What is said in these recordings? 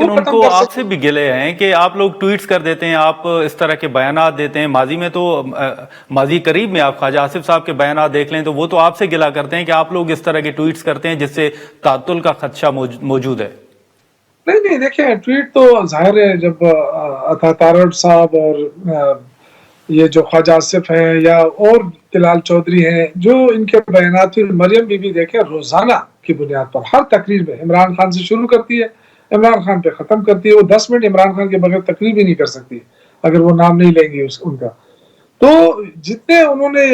لیکن ان کو آپ سے بھی گلے ہیں کہ آپ لوگ ٹویٹس کر دیتے ہیں, آپ اس طرح کے بیانات دیتے ہیں. ماضی میں تو ماضی قریب میں آپ خواجہ آصف صاحب کے بیانات دیکھ لیں تو وہ تو آپ سے گلا کرتے ہیں کہ آپ لوگ اس طرح کے ٹویٹس کرتے ہیں جس سے تعطل کا خدشہ موجود ہے. نہیں دیکھیں, ٹویٹ تو ظاہر ہے جب عطا تارڑ صاحب اور یہ جو خواجہ آصف ہیں یا اور طلال چودھری ہیں, جو ان کے بیانات تھے, مریم بی بی دیکھیں روزانہ کی بنیاد پر ہر تقریر میں عمران خان سے شروع کرتی ہے, عمران خان پہ ختم کرتی ہے. وہ 10 منٹ عمران خان کے بغیر تقریر بھی نہیں کر سکتی اگر وہ نام نہیں لیں گی ان کا. تو جتنے انہوں نے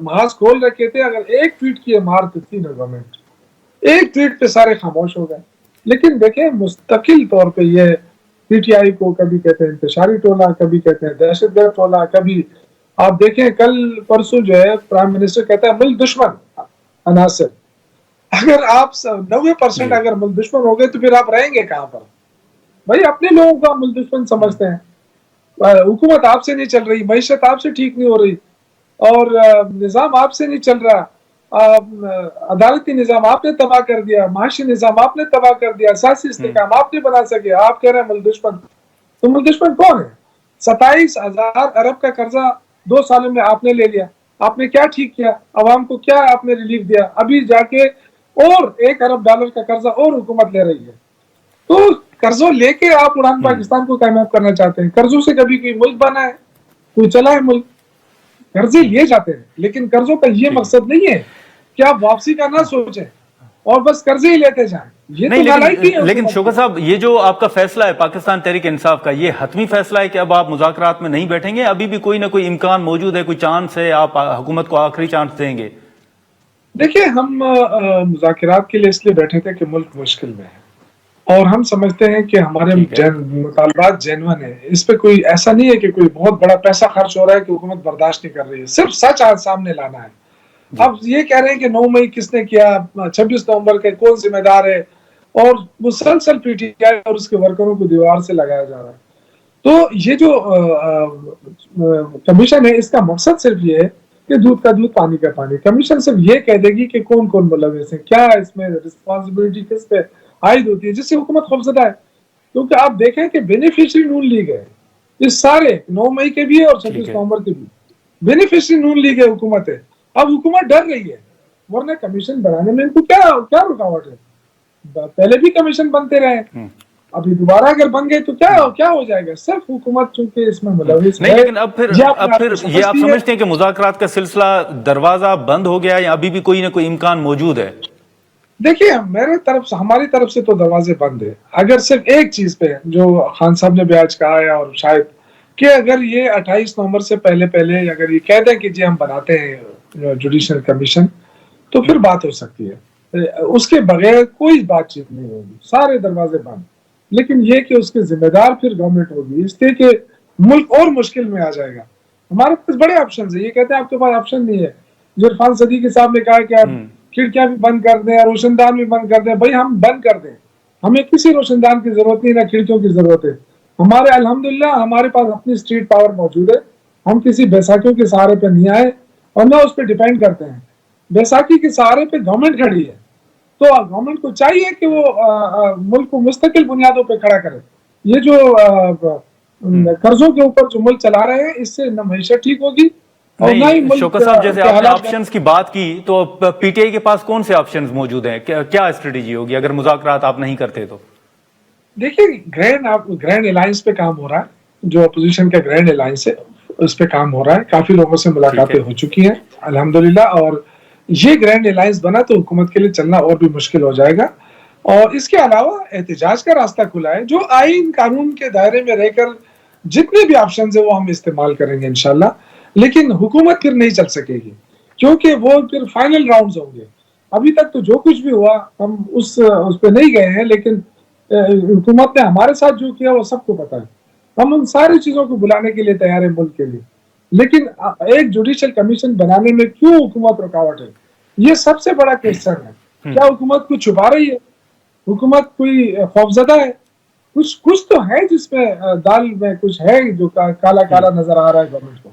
محاذ کھول رکھے تھے, اگر ایک ٹویٹ کی مار دیتی نا گورنمنٹ, ایک ٹویٹ پہ سارے خاموش ہو گئے. لیکن دیکھیں مستقل طور پہ یہ پی ٹی آئی کو کبھی کہتے ہیں انتشاری ٹولہ, کبھی کہتے ہیں دہشت گرد ٹولہ, کبھی آپ دیکھیں کل پرسوں جو ہے پرائم منسٹر کہتا ہے ملک دشمن عناصر. اگر آپ 90% اگر ملک دشمن ہو گئے تو پھر آپ رہیں گے کہاں پر؟ بھائی اپنے لوگوں کو ملک دشمن سمجھتے ہیں. حکومت آپ سے نہیں چل رہی, معیشت آپ سے ٹھیک نہیں ہو رہی, اور نظام آپ سے نہیں چل رہا, عدالتی نظام آپ نے تباہ کر دیا, معاشی نظام آپ نے تباہ کر دیا, سیاسی استحکام آپ نہیں بنا سکے, آپ کہہ رہے ہیں ملک دشمن. تو ملک دشمن کون ہے؟ 27,000 ارب کا قرضہ 2 سالوں میں آپ نے لے لیا. آپ نے کیا ٹھیک کیا؟ عوام کو کیا آپ نے ریلیف دیا؟ ابھی جا کے اور 1 ارب ڈالر کا قرضہ اور حکومت لے رہی ہے. تو قرضوں لے کے آپ اڑان پاکستان کو کامیاب کرنا چاہتے ہیں. قرضوں سے کبھی کوئی ملک بنا ہے؟ کوئی چلا ہے ملک؟ قرضے لیے جاتے ہیں, لیکن قرضوں کا یہ مقصد نہیں ہے کہ آپ واپسی کا نہ سوچیں اور بس قرضے ہی لیتے جائیں. یہ تو نالائکی ہے. لیکن شوکت صاحب, یہ جو آپ کا فیصلہ ہے پاکستان تحریک انصاف کا, یہ حتمی فیصلہ ہے کہ اب آپ مذاکرات میں نہیں بیٹھیں گے؟ ابھی بھی کوئی نہ کوئی امکان موجود ہے, کوئی چانس ہے, آپ حکومت کو آخری چانس دیں گے؟ دیکھیں ہم مذاکرات کے لیے اس لیے بیٹھے تھے کہ ملک مشکل میں ہے, اور ہم سمجھتے ہیں کہ ہمارے مطالبات جینون ہیں. اس پہ کوئی ایسا نہیں ہے کہ کوئی بہت بڑا پیسہ خرچ ہو رہا ہے کہ حکومت برداشت نہیں کر رہی ہے. صرف سچ آج سامنے لانا ہے. اب یہ کہہ رہے ہیں کہ 9 مئی کس نے کیا, 26 نومبر کے کون ذمہ دار ہے, اور مسلسل پی ٹی آئی اور اس کے ورکروں کو دیوار سے لگایا جا رہا ہے. تو یہ جو کمیشن ہے, اس کا مقصد صرف یہ ہے کہ دودھ کا دودھ پانی کا پانی. کمیشن صرف یہ کہہ دے گی کہ کون کون ملوث ہے, کیا اس میں رسپانسبلٹی کس پہ عائد ہوتی ہے, جس سے حکومت خوفزدہ ہے. کیونکہ آپ دیکھیں کہ بینیفیشری نون لیگ ہے, یہ سارے 9 مئی کے بھی اور 26 نومبر کے بھی بینیفیشری نون لیگ ہے, حکومت ہے. اب حکومت ڈر رہی ہے, ورنہ کمیشن بنانے میں ان کو کیا رکاوٹ ہے؟ پہلے بھی کمیشن بنتے رہے, ابھی دوبارہ اگر بن گئے تو کیا ہو جائے گا؟ صرف حکومت چونکہ اس میں ملوث نہیں, ہے. لیکن اب پھر یہ آپ سمجھتے ہیں کہ مذاکرات کا سلسلہ دروازہ بند ہو گیا یا ابھی بھی کوئی نہ کوئی امکان موجود ہے؟ دیکھیے ہماری طرف سے تو دروازے بند ہے, اگر صرف ایک چیز پہ جو خان صاحب نے بھی آج کہا ہے, اور شاید کہ اگر یہ 28 نومبر سے پہلے اگر یہ کہہ دیں کہ جی ہم بناتے ہیں جوڈیشل کمیشن, تو پھر بات ہو سکتی ہے. اس کے بغیر کوئی بات چیت نہیں ہوگی, سارے دروازے بند. لیکن یہ کہ اس کے ذمہ دار پھر گورنمنٹ ہوگی, اس لیے کہ ملک اور مشکل میں آ جائے گا. ہمارے پاس بڑے آپشنز ہیں. یہ کہتے ہیں آپ کے پاس آپشن نہیں ہے. جو عرفان صدیقی صاحب نے کہا کہ آپ کھڑکیاں بھی بند کر دیں, روشن دان بھی بند کر دیں. بھائی ہم بند کر دیں, ہمیں کسی روشن دان کی ضرورت نہیں, نہ کھڑکیوں کی ضرورت ہے. ہمارے الحمدللہ ہمارے پاس اپنی اسٹریٹ پاور موجود ہے. ہم کسی بیساکھیوں کے سہارے پہ نہیں آئے اور نہ اس پہ ڈیپینڈ کرتے ہیں. بیساکھی کے سہارے پہ گورنمنٹ کھڑی ہے, تو گورنمنٹ کو چاہیے کہ وہ ملک کو مستقل بنیادوں پہ کھڑا کرے. یہ جو قرضوں کے اوپر جو ملک چلا رہے ہیں, اس سے نہ معیشت ٹھیک ہوگی اور نہ ہی نہیں. ملک شوکت صاحب, جیسے کے آپ نے حالات. آپشنز کی بات کی, تو پی ٹی آئی کے پاس کون سے آپشنز موجود ہیں؟ کیا اسٹریٹجی ہوگی اگر مذاکرات آپ نہیں کرتے تو؟ دیکھیے گرینڈ الائنس پہ کام ہو رہا ہے, جو اپوزیشن کا گرینڈ الائنس ہے اس پہ کام ہو رہا ہے. کافی لوگوں سے ملاقاتیں ہو چکی ہیں الحمدللہ, اور یہ گرینڈ الائنس بنا تو حکومت کے لیے چلنا اور بھی مشکل ہو جائے گا. اور اس کے علاوہ احتجاج کا راستہ کھلا ہے, جو آئین قانون کے دائرے میں رہ کر جتنے بھی آپشنز ہیں وہ ہم استعمال کریں گے انشاءاللہ. لیکن حکومت پھر نہیں چل سکے گی, کیونکہ وہ پھر فائنل راؤنڈز ہوں گے. ابھی تک تو جو کچھ بھی ہوا ہم اس پہ نہیں گئے ہیں, لیکن حکومت نے ہمارے ساتھ جو کیا وہ سب کو پتا ہے. ہم ان ساری چیزوں کو بلانے کے لیے تیار ہیں ملک کے لیے, لیکن ایک جوڈیشل کمیشن بنانے میں کیوں حکومت رکاوٹ ہے, یہ سب سے بڑا کوسچن ہے. کیا حکومت کچھ چھپا رہی ہے؟ حکومت کوئی خوفزدہ ہے؟ کچھ تو ہے جس میں دال میں کچھ ہے جو کالا کالا نظر آ رہا ہے گورنمنٹ کو.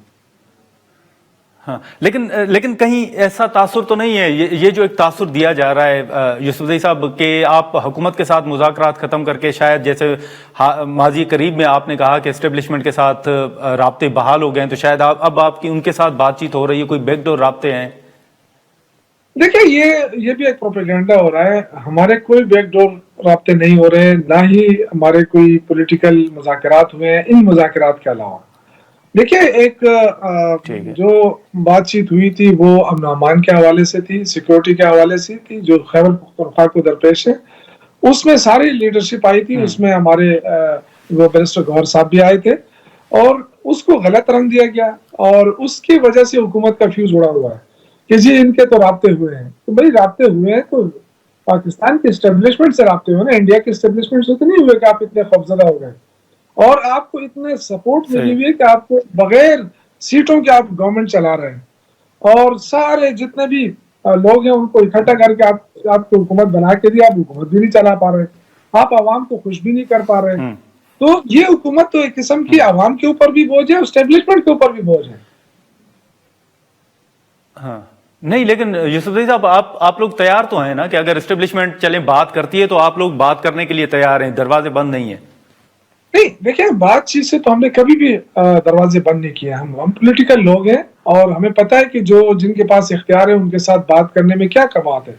ہاں لیکن کہیں ایسا تاثر تو نہیں ہے، یہ جو ایک تاثر دیا جا رہا ہے یوسف زئی صاحب کہ آپ حکومت کے ساتھ مذاکرات ختم کر کے شاید جیسے ماضی قریب میں آپ نے کہا کہ اسٹیبلشمنٹ کے ساتھ رابطے بحال ہو گئے ہیں، تو شاید اب آپ کی ان کے ساتھ بات چیت ہو رہی ہے، کوئی بیک ڈور رابطے ہیں؟ دیکھیں یہ بھی ایک پروپیگنڈا ہو رہا ہے، ہمارے کوئی بیک ڈور رابطے نہیں ہو رہے، نہ ہی ہمارے کوئی پولیٹیکل مذاکرات ہوئے ہیں ان مذاکرات کے علاوہ۔ دیکھیں ایک جو بات چیت ہوئی تھی وہ امن و امان کے حوالے سے تھی، سیکورٹی کے حوالے سے تھی، جو خیبر پختونخوا کو درپیش ہے، اس میں ساری لیڈرشپ آئی تھی، اس میں ہمارے وہ بیرسٹر گوہر صاحب بھی آئے تھے، اور اس کو غلط رنگ دیا گیا، اور اس کی وجہ سے حکومت کا فیوز اڑا ہوا ہے کہ جی ان کے تو رابطے ہوئے ہیں۔ تو بھائی رابطے ہوئے ہیں تو پاکستان کے اسٹیبلشمنٹ سے رابطے ہوئے نا، انڈیا کے اسٹیبلشمنٹ سے تو نہیں ہوئے کہ آپ اتنے خوفزدہ ہو گئے، اور آپ کو اتنے سپورٹ ملی ہوئی ہے کہ آپ کو بغیر سیٹوں کے آپ گورنمنٹ چلا رہے ہیں، اور سارے جتنے بھی لوگ ہیں ان کو اکٹھا کر کے آپ کو حکومت بنا کے دی، آپ حکومت بھی نہیں چلا پا رہے، آپ عوام کو خوش بھی نہیں کر پا رہے۔ تو یہ حکومت تو ایک قسم کی عوام کے اوپر بھی بوجھ ہے، اسٹیبلشمنٹ کے اوپر بھی بوجھ ہے۔ ہاں نہیں، لیکن یوسف زئی صاحب آپ لوگ تیار تو ہیں نا کہ اگر اسٹیبلشمنٹ چلیں بات کرتی ہے تو آپ لوگ بات کرنے کے لیے تیار ہیں، دروازے بند نہیں ہیں؟ نہیں دیکھیں، بات چیت سے تو ہم نے کبھی بھی دروازے بند نہیں کیے، ہم پولیٹیکل لوگ ہیں اور ہمیں پتہ ہے کہ جن کے پاس اختیار ہے ان کے ساتھ بات کرنے میں کیا کمات ہے،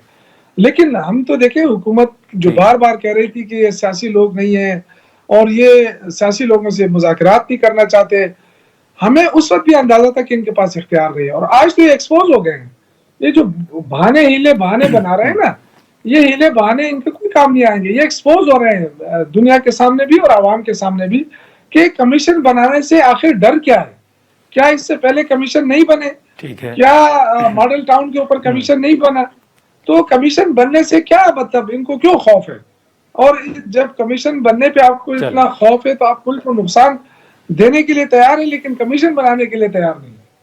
لیکن ہم تو دیکھیں حکومت جو بار بار کہہ رہی تھی کہ یہ سیاسی لوگ نہیں ہیں اور یہ سیاسی لوگوں سے مذاکرات نہیں کرنا چاہتے، ہمیں اس وقت بھی اندازہ تھا کہ ان کے پاس اختیار نہیں ہے، اور آج تو یہ ایکسپوز ہو گئے ہیں۔ یہ جو بہانے بنا رہے ہیں نا، یہ ہیلے بہانے ان کے کوئی کام نہیں آئیں گے، یہ ایکسپوز ہو رہے ہیں دنیا کے سامنے بھی اور عوام کے سامنے بھی کہ کمیشن بنانے سے آخر ڈر کیا ہے؟ کیا اس سے پہلے کمیشن نہیں بنے؟ کیا ماڈل ٹاؤن کے اوپر کمیشن نہیں بنا؟ تو کمیشن بننے سے کیا مطلب، ان کو کیوں خوف ہے؟ اور جب کمیشن بننے پہ آپ کو اتنا خوف ہے تو آپ ملک کو نقصان دینے کے لیے تیار ہیں لیکن کمیشن بنانے کے لیے تیار نہیں۔